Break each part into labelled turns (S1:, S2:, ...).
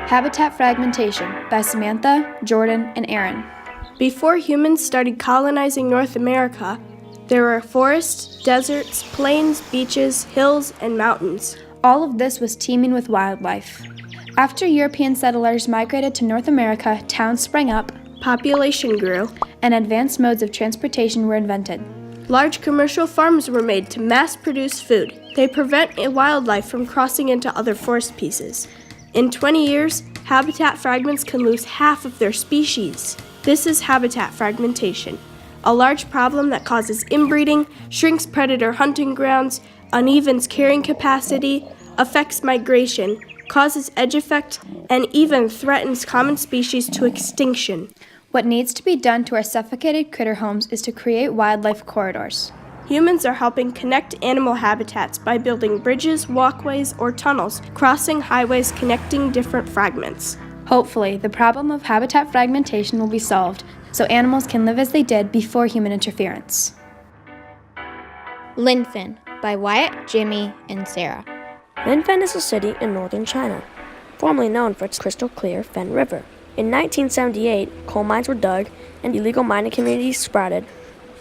S1: Habitat Fragmentation by Samantha, Jordan, and Aaron.
S2: Before humans started colonizing North America, there were forests, deserts, plains, beaches, hills, and mountains.
S1: All of this was teeming with wildlife. After European settlers migrated to North America, towns sprang up,
S2: Population grew,
S1: and advanced modes of transportation were invented.
S2: Large commercial farms were made to mass-produce food. They prevent wildlife from crossing into other forest pieces. In 20 years, habitat fragments can lose half of their species. This is habitat fragmentation, a large problem that causes inbreeding, shrinks predator hunting grounds, unevens carrying capacity, affects migration, causes edge effect, and even threatens common species to extinction.
S1: What needs to be done to our suffocated critter homes is to create wildlife corridors.
S2: Humans are helping connect animal habitats by building bridges, walkways, or tunnels, crossing highways connecting different fragments.
S1: Hopefully, the problem of habitat fragmentation will be solved so animals can live as they did before human interference.
S3: Linfen by Wyatt, Jimmy, and Sarah.
S4: Linfen is a city in northern China, formerly known for its crystal clear Fen River. In 1978, coal mines were dug and illegal mining communities sprouted,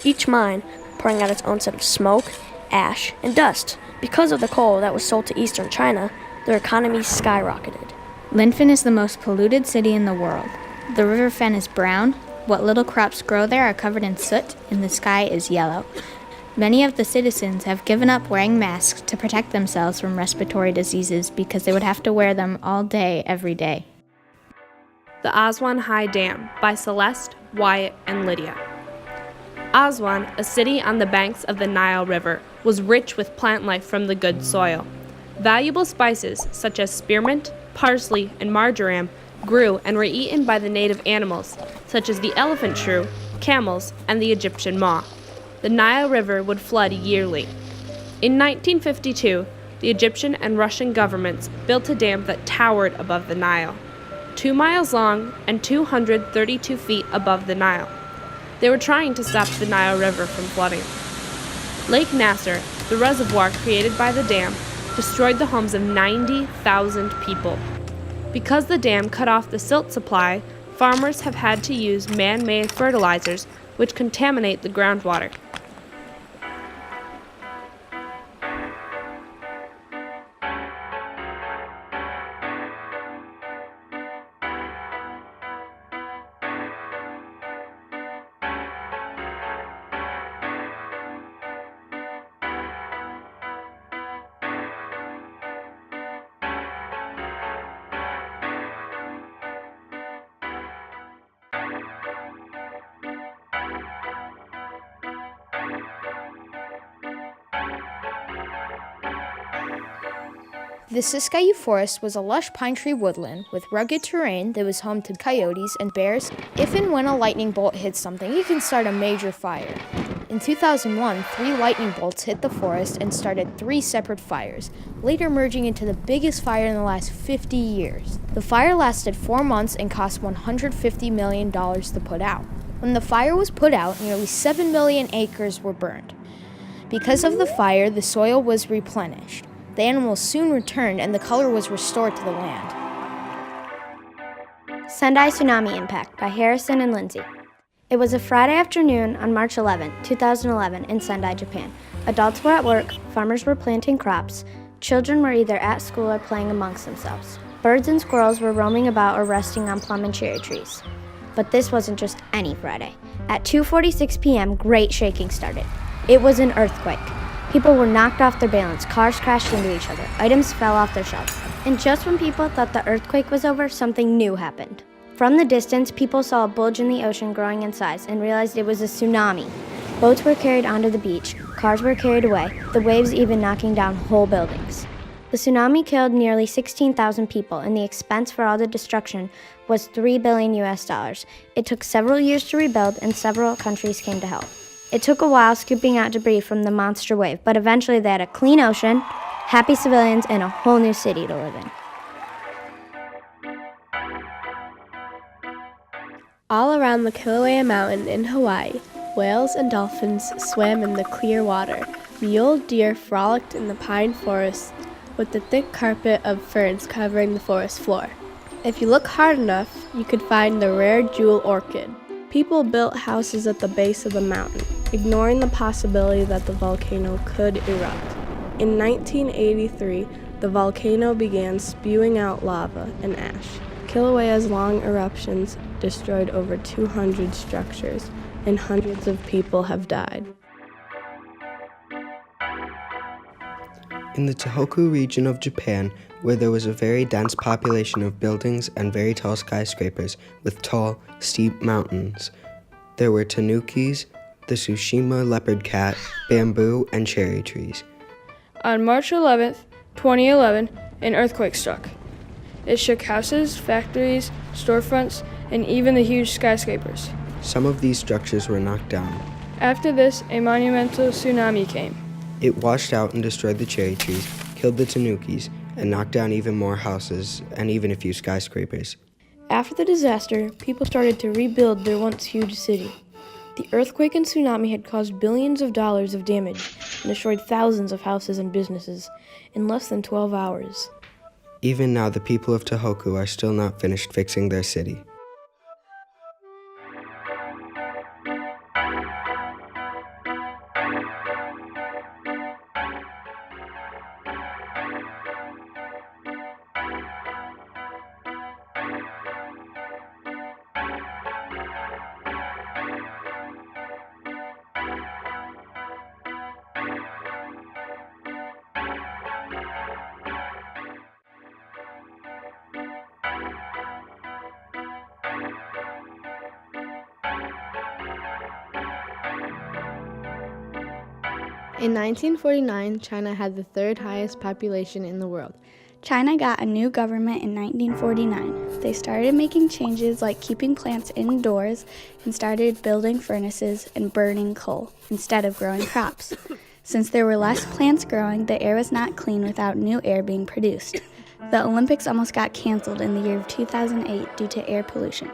S4: each mine pouring out its own set of smoke, ash, and dust. Because of the coal that was sold to eastern China, their economy skyrocketed.
S3: Linfen is the most polluted city in the world. The river Fen is brown, what little crops grow there are covered in soot, and the sky is yellow. Many of the citizens have given up wearing masks to protect themselves from respiratory diseases because they would have to wear them all day, every day.
S5: The Aswan High Dam by Celeste, Wyatt, and Lydia. Aswan, a city on the banks of the Nile River, was rich with plant life from the good soil. Valuable spices such as spearmint, parsley, and marjoram grew and were eaten by the native animals, such as the elephant shrew, camels, and the Egyptian moth. The Nile River would flood yearly. In 1952, the Egyptian and Russian governments built a dam that towered above the Nile, 2 miles long and 232 feet above the Nile. They were trying to stop the Nile River from flooding. Lake Nasser, the reservoir created by the dam, destroyed the homes of 90,000 people. Because the dam cut off the silt supply, farmers have had to use man-made fertilizers which contaminate the groundwater.
S3: The Siskiyou Forest was a lush pine tree woodland with rugged terrain that was home to coyotes and bears. If and when a lightning bolt hits something, it can start a major fire. In 2001, 3 lightning bolts hit the forest and started 3 separate fires, later merging into the biggest fire in the last 50 years. The fire lasted 4 months and cost $150 million to put out. When the fire was put out, nearly 7 million acres were burned. Because of the fire, the soil was replenished. The animals soon returned and the color was restored to the land.
S6: Sendai Tsunami Impact by Harrison and Lindsay. It was a Friday afternoon on March 11, 2011 in Sendai, Japan. Adults were at work, farmers were planting crops, children were either at school or playing amongst themselves. Birds and squirrels were roaming about or resting on plum and cherry trees. But this wasn't just any Friday. At 2:46 p.m., great shaking started. It was an earthquake. People were knocked off their balance, cars crashed into each other, items fell off their shelves. And just when people thought the earthquake was over, something new happened. From the distance, people saw a bulge in the ocean growing in size and realized it was a tsunami. Boats were carried onto the beach, cars were carried away, the waves even knocking down whole buildings. The tsunami killed nearly 16,000 people, and the expense for all the destruction was $3 billion. It took several years to rebuild, and several countries came to help. It took a while scooping out debris from the monster wave, but eventually they had a clean ocean, happy civilians, and a whole new city to live in.
S2: All around the Kilauea Mountain in Hawaii, whales and dolphins swam in the clear water. Mule deer frolicked in the pine forest with the thick carpet of ferns covering the forest floor. If you look hard enough, you could find the rare jewel orchid. People built houses at the base of the mountain, ignoring the possibility that the volcano could erupt. In 1983, the volcano began spewing out lava and ash. Kilauea's long eruptions destroyed over 200 structures, and hundreds of people have died.
S7: In the Tohoku region of Japan, where there was a very dense population of buildings and very tall skyscrapers with tall, steep mountains, there were tanukis, the Tsushima leopard cat, bamboo, and cherry trees.
S8: On March 11th, 2011, an earthquake struck. It shook houses, factories, storefronts, and even the huge skyscrapers.
S7: Some of these structures were knocked down.
S8: After this, a monumental tsunami came.
S7: It washed out and destroyed the cherry trees, killed the tanukis, and knocked down even more houses and even a few skyscrapers.
S3: After the disaster, people started to rebuild their once huge city. The earthquake and tsunami had caused billions of dollars of damage and destroyed thousands of houses and businesses in less than 12 hours.
S7: Even now, the people of Tohoku are still not finished fixing their city.
S9: In 1949, China had the third highest population in the world.
S10: China got a new government in 1949. They started making changes like keeping plants indoors and started building furnaces and burning coal instead of growing crops. Since there were less plants growing, the air was not clean without new air being produced. The Olympics almost got canceled in the year of 2008 due to air pollution.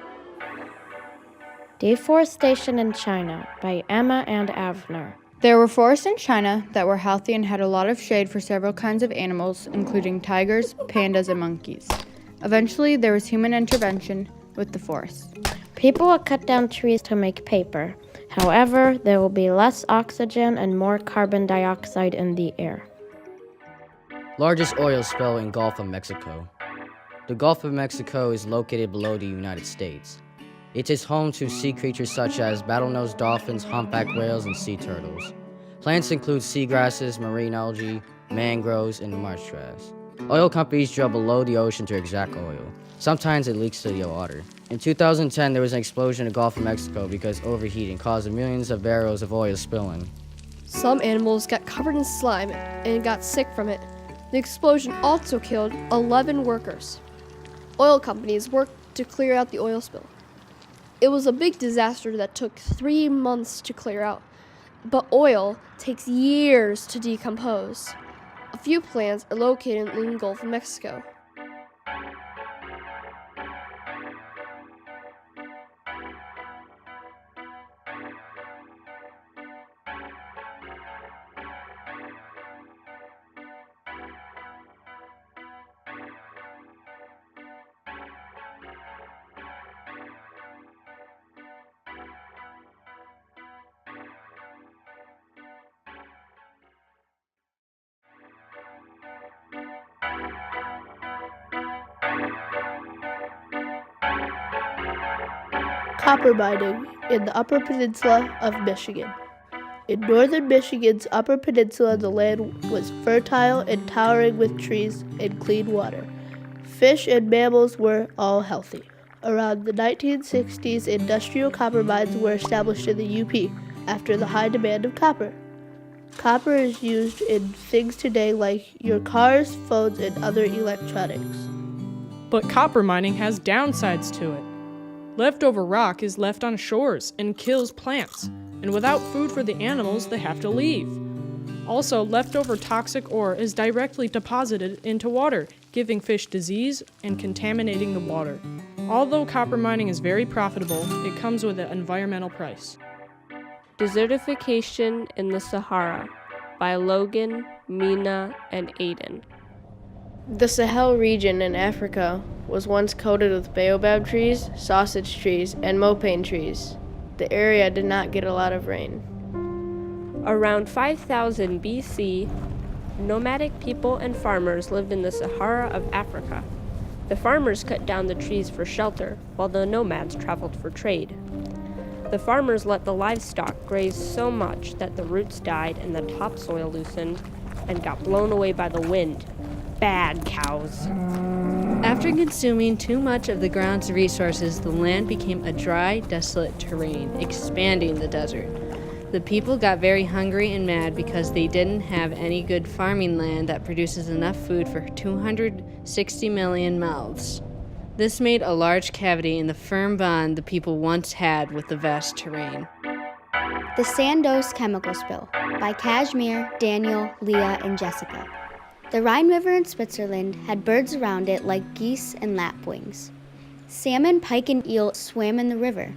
S6: Deforestation in China by Emma and Avner.
S11: There were forests in China that were healthy and had a lot of shade for several kinds of animals, including tigers, pandas, and monkeys. Eventually, there was human intervention with the forests.
S6: People will cut down trees to make paper. However, there will be less oxygen and more carbon dioxide in the air.
S12: Largest oil spill in Gulf of Mexico. The Gulf of Mexico is located below the United States. It is home to sea creatures such as bottlenose dolphins, humpback whales, and sea turtles. Plants include seagrasses, marine algae, mangroves, and marsh grass. Oil companies drill below the ocean to extract oil. Sometimes it leaks to the water. In 2010, there was an explosion in the Gulf of Mexico because overheating caused millions of barrels of oil spilling.
S13: Some animals got covered in slime and got sick from it. The explosion also killed 11 workers. Oil companies worked to clear out the oil spill. It was a big disaster that took 3 months to clear out, but oil takes years to decompose. A few plants are located in the Gulf of Mexico.
S2: Copper mining in the Upper Peninsula of Michigan. In northern Michigan's Upper Peninsula, the land was fertile and towering with trees and clean water. Fish and mammals were all healthy. Around the 1960s, industrial copper mines were established in the UP after the high demand of copper. Copper is used in things today like your cars, phones, and other electronics.
S14: But copper mining has downsides to it. Leftover rock is left on shores and kills plants, and without food for the animals, they have to leave. Also, leftover toxic ore is directly deposited into water, giving fish disease and contaminating the water. Although copper mining is very profitable, it comes with an environmental price.
S5: Desertification in the Sahara by Logan, Mina, and Aiden.
S8: The Sahel region in Africa was once coated with baobab trees, sausage trees, and mopane trees. The area did not get a lot of rain.
S5: Around 5000 BC, nomadic people and farmers lived in the Sahara of Africa. The farmers cut down the trees for shelter, while the nomads traveled for trade. The farmers let the livestock graze so much that the roots died and the topsoil loosened and got blown away by the wind. Bad cows.
S15: After consuming too much of the ground's resources, the land became a dry, desolate terrain, expanding the desert. The people got very hungry and mad because they didn't have any good farming land that produces enough food for 260 million mouths. This made a large cavity in the firm bond the people once had with the vast terrain.
S6: The Sandoz Chemical Spill by Kashmir, Daniel, Leah, and Jessica. The Rhine River in Switzerland had birds around it like geese and lapwings. Salmon, pike, and eel swam in the river.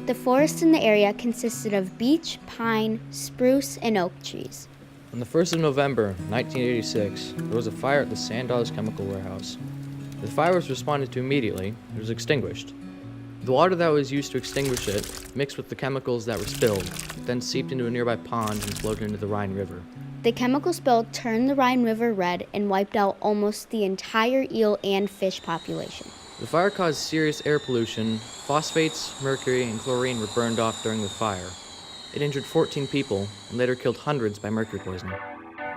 S6: The forest in the area consisted of beech, pine, spruce, and oak trees.
S16: On the 1st of November, 1986, there was a fire at the Sandoz Chemical Warehouse. The fire was responded to immediately. It was extinguished. The water that was used to extinguish it mixed with the chemicals that were spilled, then seeped into a nearby pond and flowed into the Rhine River.
S6: The chemical spill turned the Rhine River red and wiped out almost the entire eel and fish population.
S16: The fire caused serious air pollution. Phosphates, mercury, and chlorine were burned off during the fire. It injured 14 people and later killed hundreds by mercury poisoning.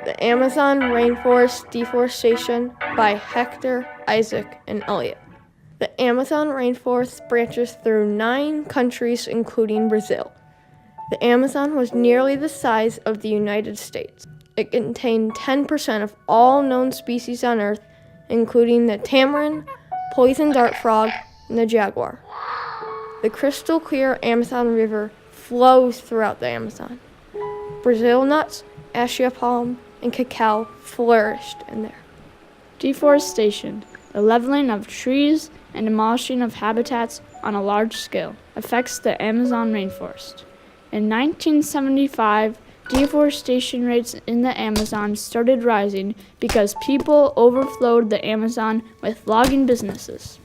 S8: The Amazon Rainforest Deforestation by Hector, Isaac, and Elliot. The Amazon rainforest branches through 9 countries, including Brazil. The Amazon was nearly the size of the United States. It contained 10% of all known species on Earth, including the tamarin, poison dart frog, and the jaguar. The crystal clear Amazon River flows throughout the Amazon. Brazil nuts, acacia palm, and cacao flourished in there.
S17: Deforestation, the leveling of trees and demolishing of habitats on a large scale, affects the Amazon rainforest. In 1975, deforestation rates in the Amazon started rising because people overflowed the Amazon with logging businesses.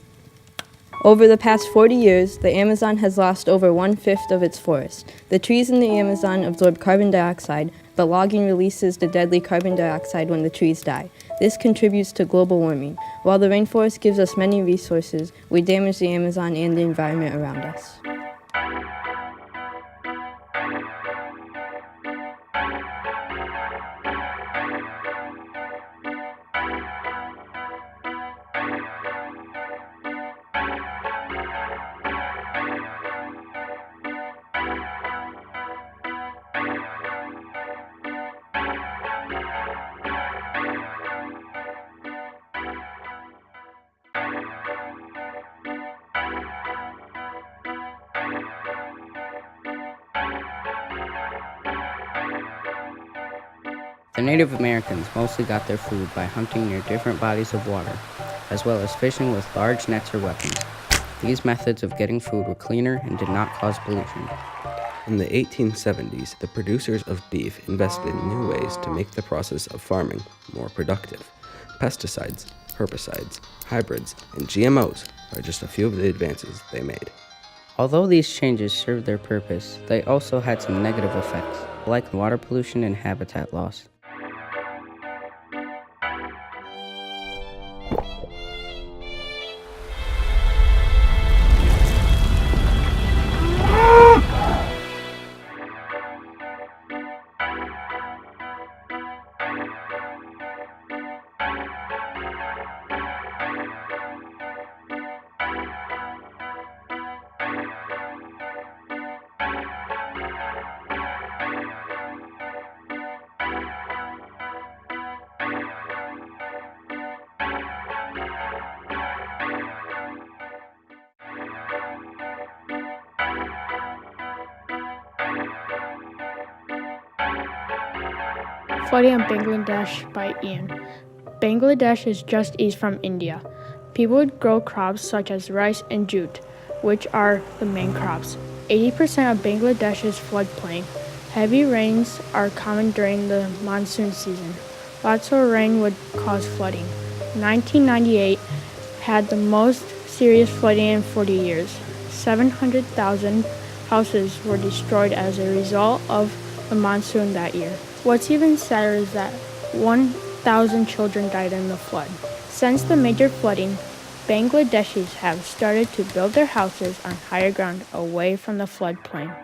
S18: Over the past 40 years, the Amazon has lost over 1/5 of its forest. The trees in the Amazon absorb carbon dioxide, but logging releases the deadly carbon dioxide when the trees die. This contributes to global warming. While the rainforest gives us many resources, we damage the Amazon and the environment around us.
S19: The Native Americans mostly got their food by hunting near different bodies of water, as well as fishing with large nets or weapons. These methods of getting food were cleaner and did not cause pollution.
S20: In the 1870s, the producers of beef invested in new ways to make the process of farming more productive. Pesticides, herbicides, hybrids, and GMOs are just a few of the advances they made.
S19: Although these changes served their purpose, they also had some negative effects, like water pollution and habitat loss.
S17: Flooding of Bangladesh by Ian. Bangladesh is just east from India. People would grow crops such as rice and jute, which are the main crops. 80% of Bangladesh's floodplain. Heavy rains are common during the monsoon season. Lots of rain would cause flooding. 1998 had the most serious flooding in 40 years. 700,000 houses were destroyed as a result of the monsoon that year. What's even sadder is that 1,000 children died in the flood. Since the major flooding, Bangladeshis have started to build their houses on higher ground away from the floodplain.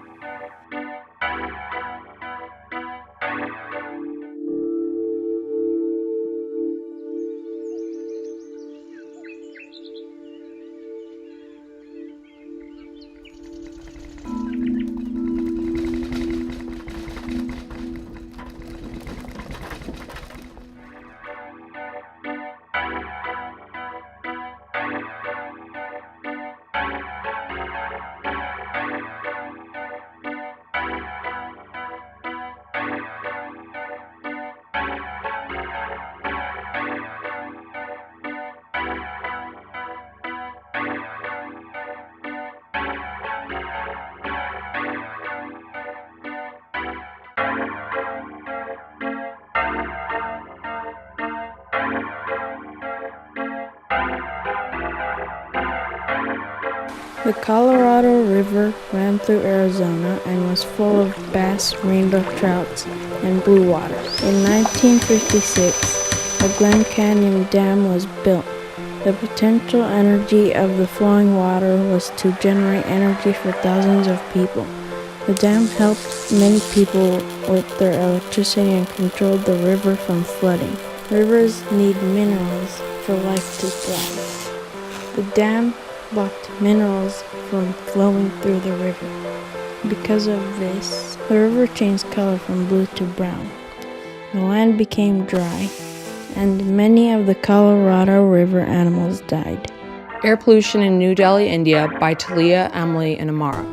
S21: The Colorado River ran through Arizona and was full of bass, rainbow trouts, and blue water. In 1956, the Glen Canyon Dam was built. The potential energy of the flowing water was to generate energy for thousands of people. The dam helped many people with their electricity and controlled the river from flooding. Rivers need minerals for life to thrive. The dam blocked minerals from flowing through the river. Because of this, the river changed color from blue to brown. The land became dry, and many of the Colorado River animals died.
S22: Air Pollution in New Delhi, India by Talia, Emily, and Amara.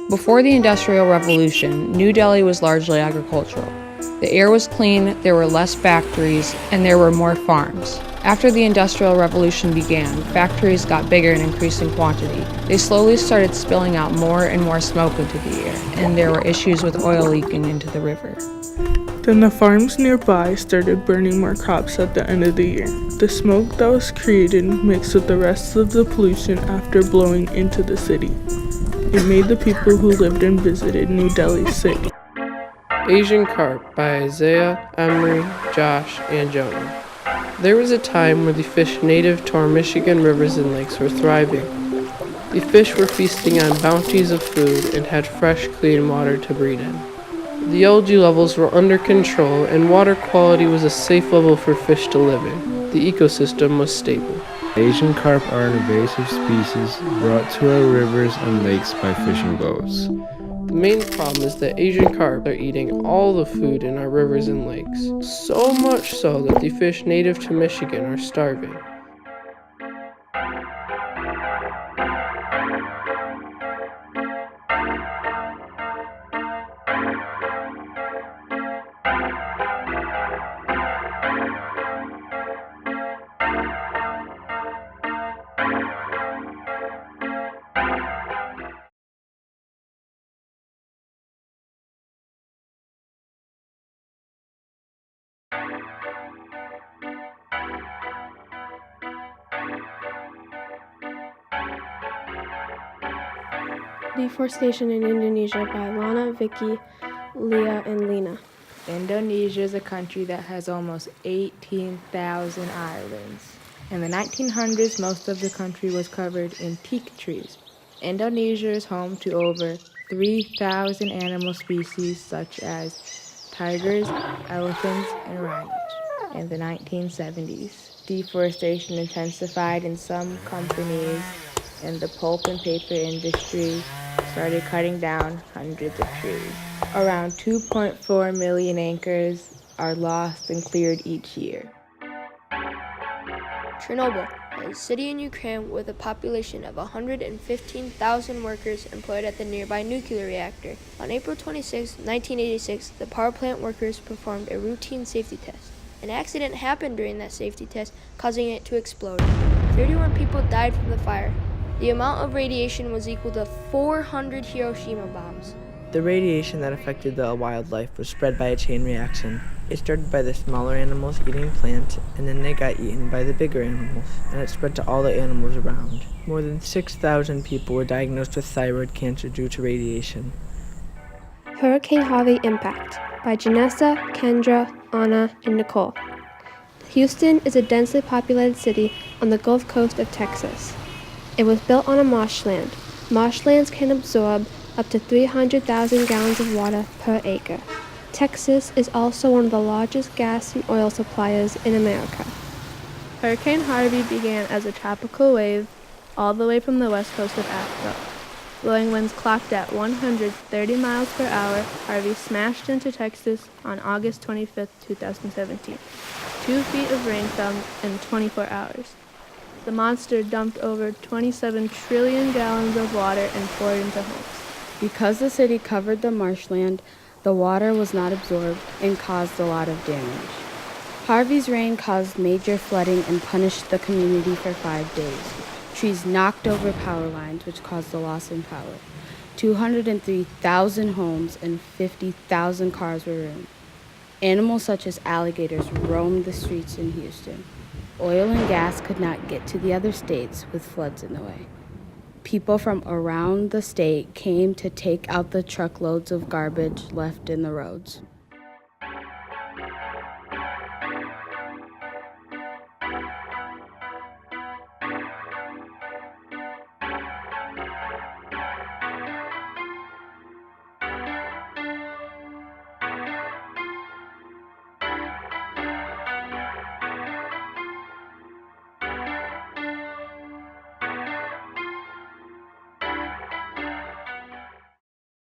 S22: Before the Industrial Revolution, New Delhi was largely agricultural. The air was clean, there were less factories, and there were more farms. After the Industrial Revolution began, factories got bigger and increased in quantity. They slowly started spilling out more and more smoke into the air, and there were issues with oil leaking into the river.
S23: Then the farms nearby started burning more crops at the end of the year. The smoke that was created mixed with the rest of the pollution after blowing into the city. It made the people who lived and visited New Delhi sick.
S24: Asian Carp by Isaiah, Emery, Josh, and Jonah. There was a time where the fish native to our Michigan rivers and lakes were thriving. The fish were feasting on bounties of food and had fresh, clean water to breed in. The algae levels were under control and water quality was a safe level for fish to live in. The ecosystem was stable.
S25: Asian carp are an invasive species brought to our rivers and lakes by fishing boats.
S24: The main problem is that Asian carp are eating all the food in our rivers and lakes, so much so that the fish native to Michigan are starving.
S2: Deforestation in Indonesia by Lana, Vicky, Leah, and Lena.
S26: Indonesia is a country that has almost 18,000 islands. In the 1900s, most of the country was covered in teak trees. Indonesia is home to over 3,000 animal species such as tigers, elephants, and rhinos. In the 1970s, deforestation intensified and some companies in the pulp and paper industry started cutting down hundreds of trees. Around 2.4 million acres are lost and cleared each year.
S13: Chernobyl, a city in Ukraine with a population of 115,000 workers employed at the nearby nuclear reactor. On April 26, 1986, the power plant workers performed a routine safety test. An accident happened during that safety test, causing it to explode. 31 people died from the fire. The amount of radiation was equal to 400 Hiroshima bombs.
S1: The radiation that affected the wildlife was spread by a chain reaction. It started by the smaller animals eating plants, and then they got eaten by the bigger animals, and it spread to all the animals around. More than 6,000 people were diagnosed with thyroid cancer due to radiation.
S2: Hurricane Harvey Impact by Janessa, Kendra, Anna, and Nicole. Houston is a densely populated city on the Gulf Coast of Texas. It was built on a marshland. Marshlands can absorb up to 300,000 gallons of water per acre. Texas is also one of the largest gas and oil suppliers in America.
S5: Hurricane Harvey began as a tropical wave all the way from the west coast of Africa. Blowing winds clocked at 130 miles per hour, Harvey smashed into Texas on August 25, 2017. 2 feet of rain fell in 24 hours. The monster dumped over 27 trillion gallons of water and poured into homes.
S18: Because the city covered the marshland, the water was not absorbed and caused a lot of damage. Harvey's rain caused major flooding and punished the community for 5 days. Trees knocked over power lines, which caused a loss in power. 203,000 homes and 50,000 cars were ruined. Animals such as alligators roamed the streets in Houston. Oil and gas could not get to the other states with floods in the way. People from around the state came to take out the truckloads of garbage left in the roads.